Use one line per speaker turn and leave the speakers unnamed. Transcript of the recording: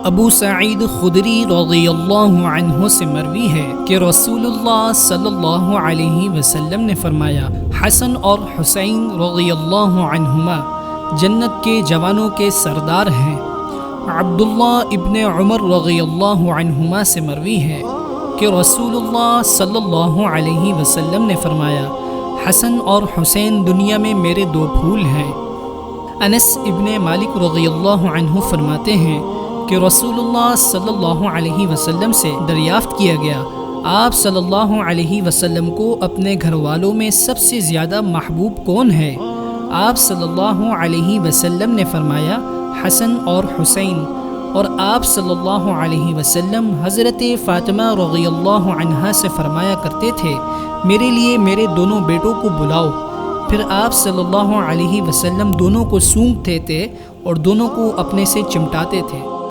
अबू सईद खुदरी रज़ियल्लाहु अन्हु से मरवी है कि रसूलुल्लाह सल्लल्लाहु अलैहि वसल्लम ने फरमाया, हसन और हुसैन रज़ियल्लाहु अन्हुमा जन्नत के जवानों के सरदार हैं। अब्दुल्ला इब्ने उमर रज़ियल्लाहु अन्हुमा से मरवी है कि रसूलुल्लाह सल्लल्लाहु अलैहि वसल्लम ने फरमाया, हसन और हुसैन दुनिया में मेरे दो फूल हैं। अनस इब्ने मालिक रज़ियल्लाहु अन्हु फरमाते हैं कि रसूलुल्लाह सल्लल्लाहु अलैहि वसल्लम से दरियाफ़्त किया गया, आप सल्लल्लाहु अलैहि वसल्लम को अपने घर वालों में सबसे ज़्यादा महबूब कौन है? आप सल्लल्लाहु अलैहि वसल्लम ने फरमाया, हसन और हुसैन। और आप सल्लल्लाहु अलैहि वसल्लम हज़रत फ़ातिमा रज़ियल्लाहु अन्हा से फरमाया करते थे, मेरे लिए मेरे दोनों बेटों को बुलाओ। फिर आप सल्लल्लाहु अलैहि वसल्लम दोनों को सूंघते थे और दोनों को अपने से चिमटाते थे।